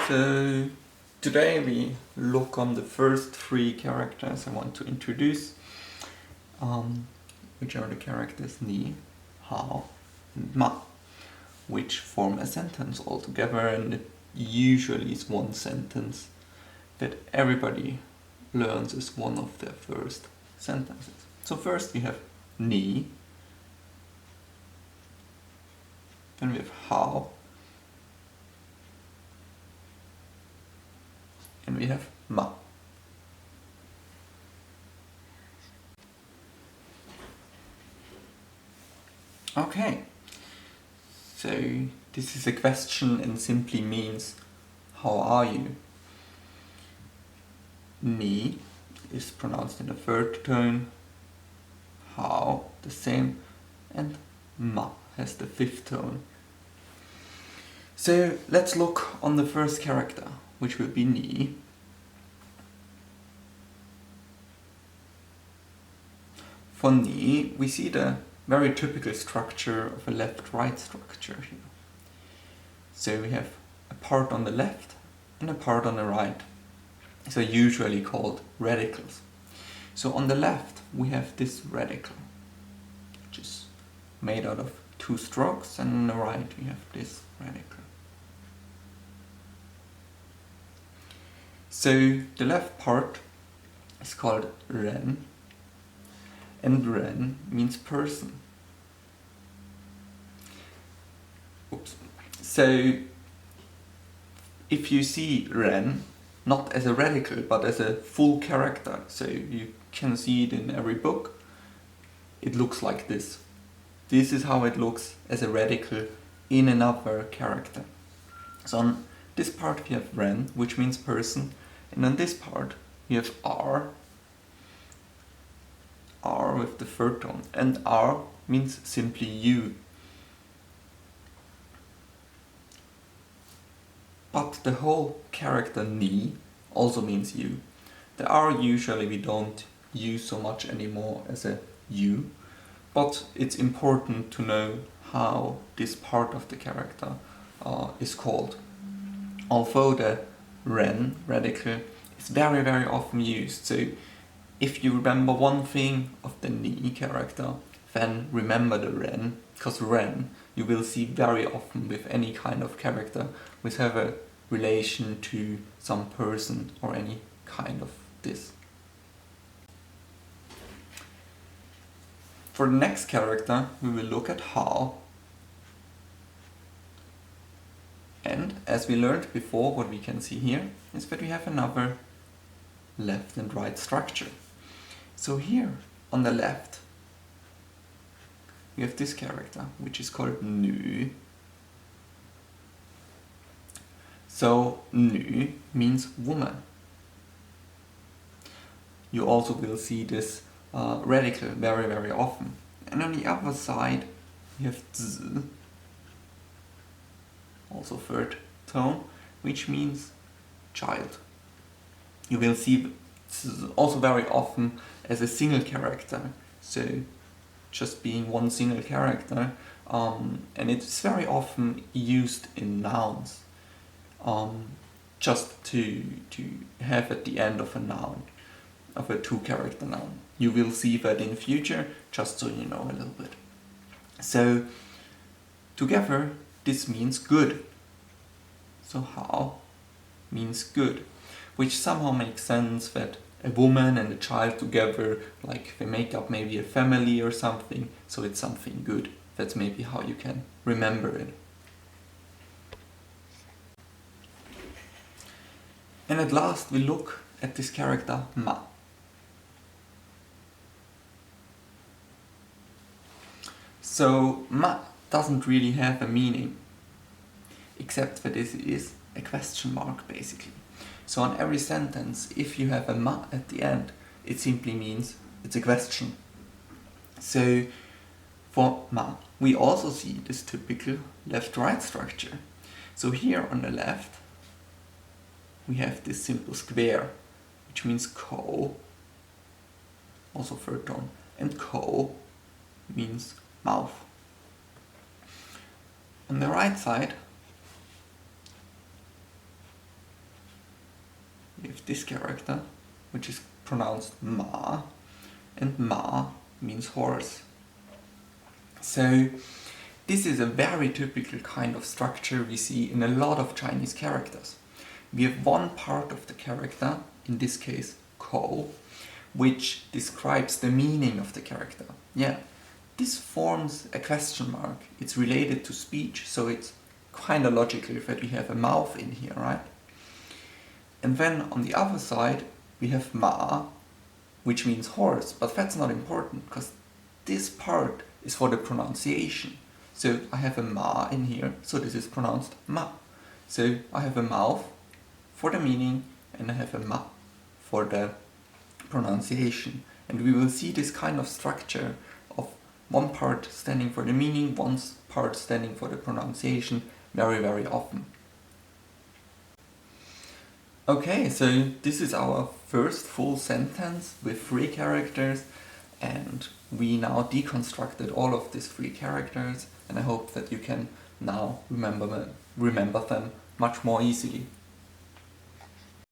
So today we look on the first three characters I want to introduce, which are the characters ni, hao, and ma, which form a sentence altogether, and it usually is one sentence that everybody learns as one of their first sentences. So first we have ni, then we have hao, and we have ma. Okay, so this is a question and simply means how are you? Ni is pronounced in the third tone, hao the same, and ma has the fifth tone. So let's look on the first character, which will be ni. For ni, we see the very typical structure of a left-right structure here. So we have a part on the left and a part on the right. So usually called radicals. So on the left we have this radical, which is made out of two strokes, and on the right we have this radical. So the left part is called ren, and ren means person. Oops. So if you see ren not as a radical but as a full character, so you can see it in every book, it looks like this. This is how it looks as a radical in another character. So on this part we have ren, which means person, and on this part we have r with the third tone, and r means simply you. But the whole character ni also means you. The r usually we don't use so much anymore as a you, but it's important to know how this part of the character is called. Although the ren, radical, is very very often used, so if you remember one thing of the ni character, then remember the ren, because ren you will see very often with any kind of character which have a relation to some person or any kind of this. For the next character we will look at hao, and as we learned before, what we can see here is that we have another left and right structure. So here on the left we have this character which is called nu. So nu means woman. You also will see this radical very very often. And on the other side we have z, also third tone, which means child. You will see also very often as a single character, so just being one single character, and it's very often used in nouns, just to have at the end of a noun, of a two-character noun. You will see that in future, just so you know a little bit. So together this means good. So hao means good, which somehow makes sense that a woman and a child together, like they make up maybe a family or something, so it's something good. That's maybe how you can remember it. And at last we look at this character ma. So ma doesn't really have a meaning, except that this is a question mark basically. So on every sentence, if you have a ma at the end, it simply means it's a question. So for ma, we also see this typical left-right structure. So here on the left, we have this simple square, which means ko, also third tone, and ko means mouth. On the right side, we have this character, which is pronounced ma, and ma means horse. So this is a very typical kind of structure we see in a lot of Chinese characters. We have one part of the character, in this case ko, which describes the meaning of the character. Yeah, this forms a question mark. It's related to speech, so it's kind of logical that we have a mouth in here, right? And then on the other side, we have ma, which means horse, but that's not important because this part is for the pronunciation. So I have a ma in here, so this is pronounced ma. So I have a mouth for the meaning and I have a ma for the pronunciation. And we will see this kind of structure of one part standing for the meaning, one part standing for the pronunciation very, very often. Okay, so this is our first full sentence with 3 characters, and we now deconstructed all of these 3 characters, and I hope that you can now remember them much more easily.